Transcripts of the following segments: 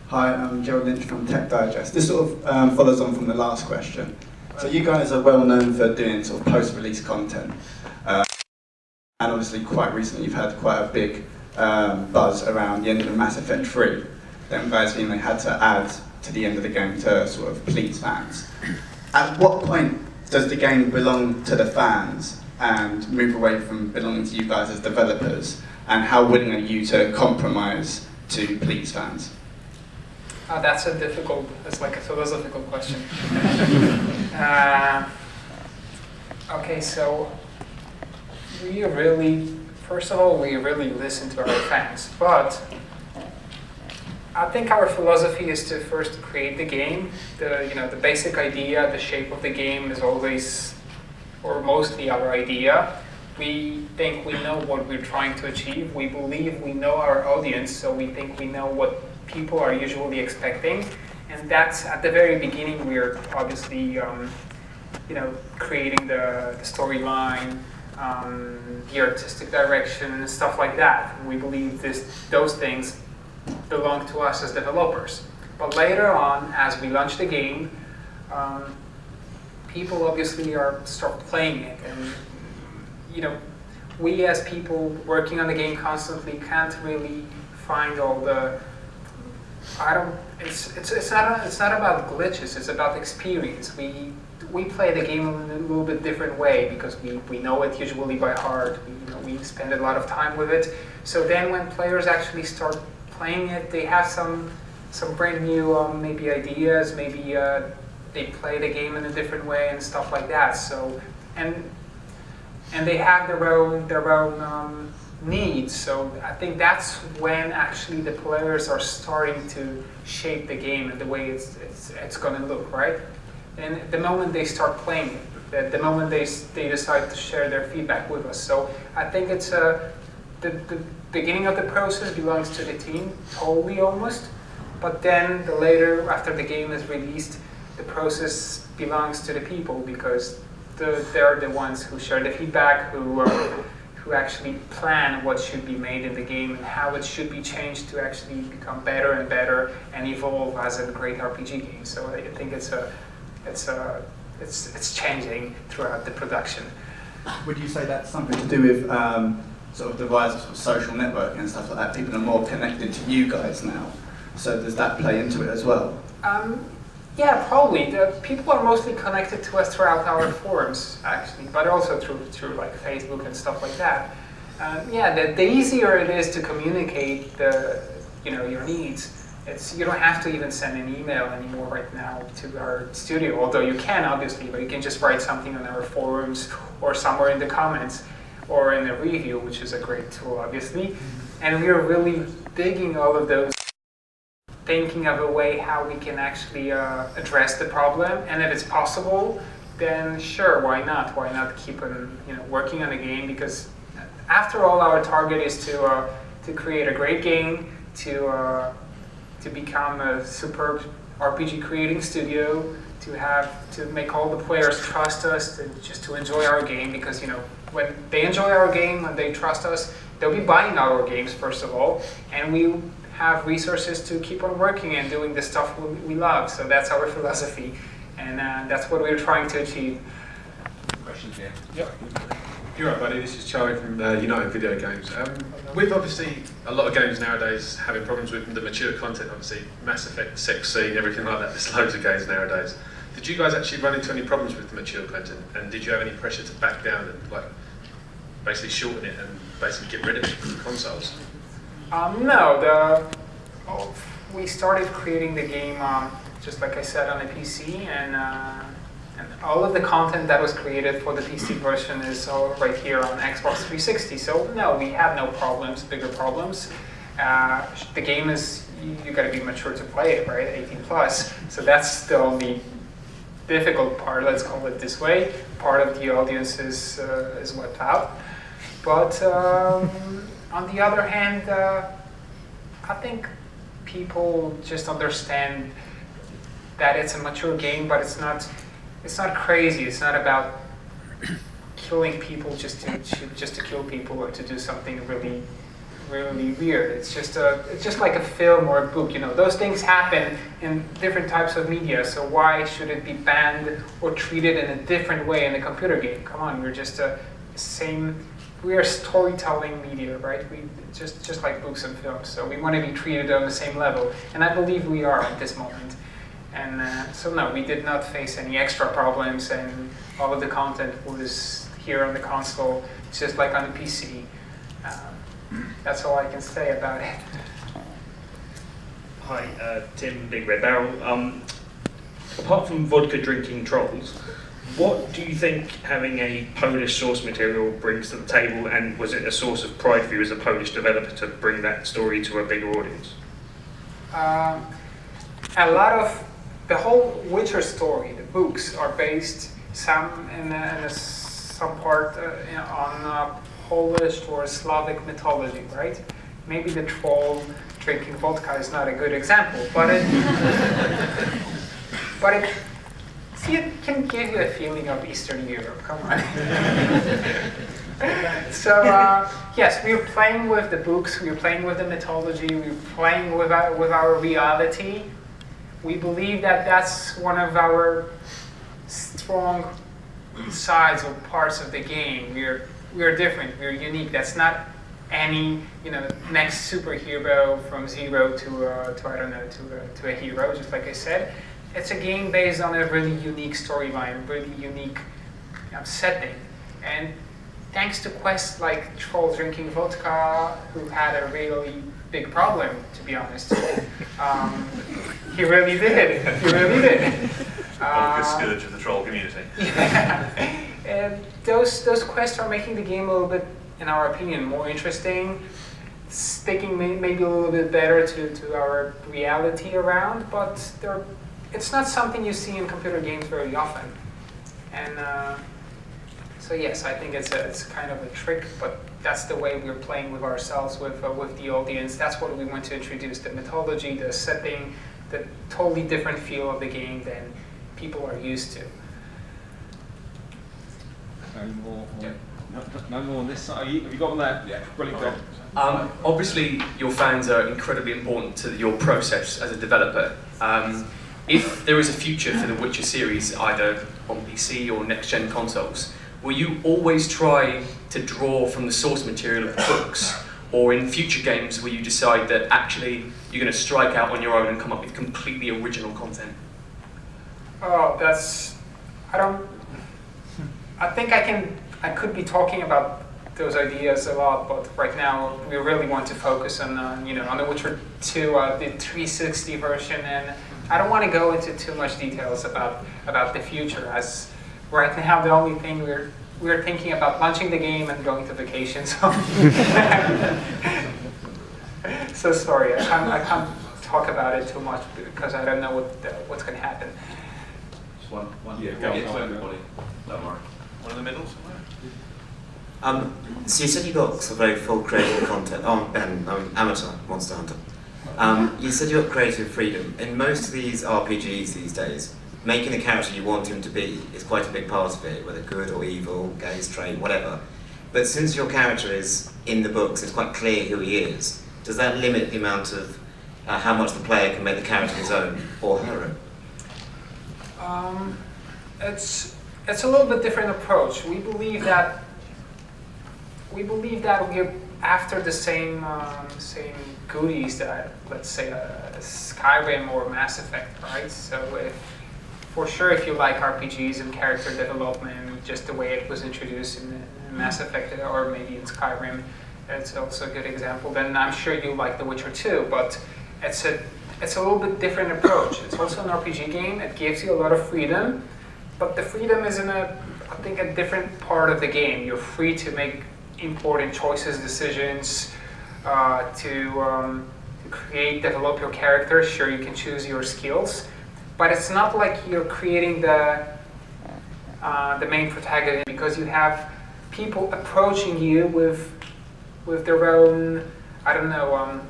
Hi, I'm Gerald Lynch from Tech Digest. This sort of follows on from the last question. So you guys are well known for doing sort of post-release content. And obviously quite recently you've had quite a big buzz around the end of Mass Effect 3. Them guys being they had to add to the end of the game to sort of please fans. At what point does the game belong to the fans and move away from belonging to you guys as developers? And how willing are you to compromise to please fans? That's like a philosophical question. Okay, so first of all, we really listen to our fans, but I think our philosophy is to first create the game. The basic idea, the shape of the game is always, or mostly our idea. We think we know what we're trying to achieve. We believe we know our audience, so we think we know what people are usually expecting. And that's at the very beginning. We're obviously, creating the storyline, the artistic direction, and stuff like that. We believe those things belong to us as developers. But later on, as we launch the game, people obviously start playing it, and we as people working on the game constantly can't really find all the. It's not about glitches. It's about experience. We play the game in a little bit different way because we know it usually by heart. We spend a lot of time with it. So then when players actually start playing it, they have some brand new maybe ideas. Maybe they play the game in a different way and stuff like that. So and they have their own needs. So I think that's when actually the players are starting to shape the game and the way it's going to look, right? And the moment they start playing it, the moment they decide to share their feedback with us. So I think it's the beginning of the process belongs to the team, totally almost. But then later, after the game is released, the process belongs to the people because they're the ones who share the feedback, who actually plan what should be made in the game and how it should be changed to actually become better and better and evolve as a great RPG game. So I think it's changing throughout the production. Would you say that's something to do with sort of the rise of, social networking and stuff like that? People are more connected to you guys now. So does that play into it as well? Yeah, probably. The people are mostly connected to us throughout our forums, actually, but also through like Facebook and stuff like that. The easier it is to communicate your needs. You don't have to even send an email anymore right now to our studio, although you can obviously, but you can just write something on our forums or somewhere in the comments or in a review, which is a great tool, obviously. And we're really digging all of those, thinking of a way how we can actually address the problem, and if it's possible, then sure, why not? Why not keep on working on the game? Because after all, our target is to create a great game, to become a superb RPG creating studio, to make all the players trust us, just to enjoy our game. Because when they enjoy our game, when they trust us, they'll be buying our games first of all, and we have resources to keep on working and doing the stuff we love. So that's our philosophy, and that's what we're trying to achieve. Questions here? Yep. You're right, buddy. This is Charlie from United Video Games. With obviously a lot of games nowadays having problems with the mature content, obviously Mass Effect, sex scene, everything like that. There's loads of games nowadays. Did you guys actually run into any problems with the mature content, and did you have any pressure to back down and basically shorten it and basically get rid of it from the consoles? No, we started creating the game, just like I said, on a PC, and all of the content that was created for the PC version is all right here on Xbox 360. So no, we have no problems, bigger problems. The game is, you gotta be mature to play it, right? 18 plus. So that's the only difficult part, let's call it this way. Part of the audience is left out. But on the other hand, I think people just understand that it's a mature game, but it's not crazy. It's not about killing people just to kill people or to do something really really weird. It's just like a film or a book. You know, those things happen in different types of media. So why should it be banned or treated in a different way in a computer game? Come on, we're just a same. We are storytelling media, right? We just like books and films. So we want to be treated on the same level, and I believe we are at this moment. And so no, we did not face any extra problems, and all of the content was here on the console, just like on the PC. That's all I can say about it. Hi, Tim, Big Red Barrel. Apart from vodka drinking trolls, what do you think having a Polish source material brings to the table, and was it a source of pride for you as a Polish developer to bring that story to a bigger audience? A lot of the whole Witcher story, the books are based some some part on Polish or Slavic mythology, right? Maybe the troll drinking vodka is not a good example, but it it can give you a feeling of Eastern Europe. Come on. So yes, we were playing with the books, we were playing with the mythology, we were playing with our reality. We believe that that's one of our strong sides or parts of the game. We're different, we're unique. That's not any next superhero from zero to I don't know to a hero. Just like I said, it's a game based on a really unique storyline, really unique setting, and thanks to quests like Troll Drinking Vodka, who had a really big problem, to be honest. He really did. He really did. Vodka scourge of the troll community. Yeah. And those quests are making the game a little bit, in our opinion, more interesting, sticking maybe a little bit better to our reality around, but it's not something you see in computer games very often. And so yes, I think it's kind of a trick, but that's the way we're playing with ourselves, with the audience. That's what we want to introduce: the mythology, the setting, the totally different feel of the game than people are used to. No more on this side. Have you got one there? Yeah, brilliant job. Obviously, your fans are incredibly important to your process as a developer. If there is a future for the Witcher series, either on PC or next-gen consoles, will you always try to draw from the source material of the books? Or in future games, will you decide that actually you're going to strike out on your own and come up with completely original content? Oh, I think I could be talking about those ideas a lot, but right now we really want to focus on on the Witcher 2, the 360 version, and I don't want to go into too much details about the future, as right now the only thing we're thinking about launching the game and going to vacation. So sorry, I can't talk about it too much because I don't know what's going to happen. Just one. Yeah, go to everybody. Don't worry. One in the middle somewhere. So you said you got some very full creative content. Amateur Monster Hunter. You said you got creative freedom. In most of these RPGs these days, making the character you want him to be is quite a big part of it, whether good or evil, gay, straight, whatever. But since your character is in the books, it's quite clear who he is. Does that limit the amount of how much the player can make the character his own or her own? It's a little bit different approach. We believe that we're after the same goodies that, let's say, Skyrim or Mass Effect, right? So if you like RPGs and character development, just the way it was introduced in Mass Effect or maybe in Skyrim, it's also a good example. Then I'm sure you like The Witcher 2, but it's a little bit different approach. It's also an RPG game. It gives you a lot of freedom, but the freedom is in a different part of the game. You're free to make important choices, decisions, to create, develop your character. Sure, you can choose your skills, but it's not like you're creating the main protagonist, because you have people approaching you with their own, I don't know,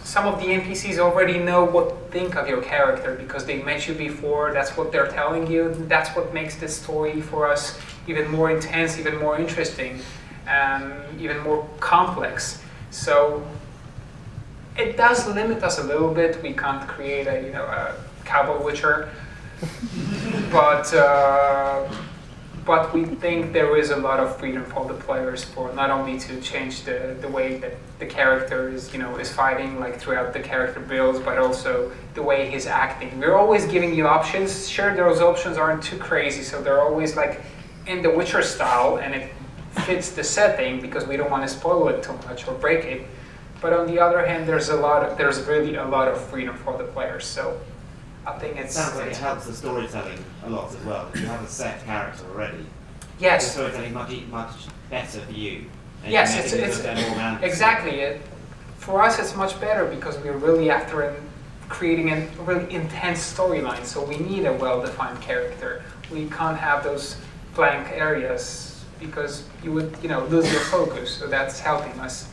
some of the NPCs already know what to think of your character because they met you before. That's what they're telling you. That's what makes this story for us even more intense, even more interesting, even more complex. So it does limit us a little bit. We can't create a cowboy witcher, but we think there is a lot of freedom for the players for not only to change the way that the character is fighting like throughout the character builds, but also the way he's acting. We're always giving you options. Sure, those options aren't too crazy, so they're always like in the Witcher style, and it fits the setting because we don't want to spoil it too much or break it. But on the other hand, there's really a lot of freedom for the players. So I think It sounds like it helps the storytelling a lot as well. If you have a set character already, yes, the storytelling much better for you. And yes, you can make it a bit more rounded. exactly. For us, it's much better because we're really after creating a really intense storyline. So we need a well-defined character. We can't have those blank areas because you would lose your focus. So that's helping us.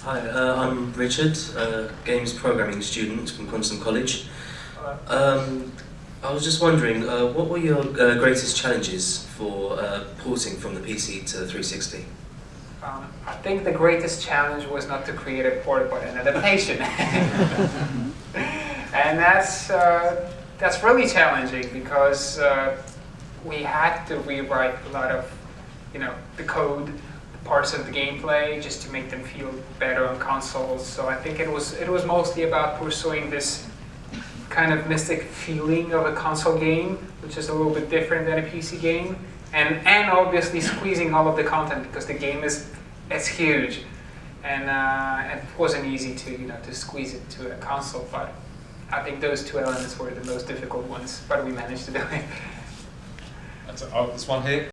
Hi, I'm Richard, games programming student from Princeton College. I was just wondering, what were your greatest challenges for porting from the PC to 360? I think the greatest challenge was not to create a port but an adaptation. And that's really challenging because we had to rewrite a lot of the code, parts of the gameplay just to make them feel better on consoles. So I think it was mostly about pursuing this kind of mystic feeling of a console game, which is a little bit different than a PC game, and obviously squeezing all of the content because the game it's huge, and it wasn't easy to squeeze it to a console. But I think those two elements were the most difficult ones, but we managed to do it. This one here.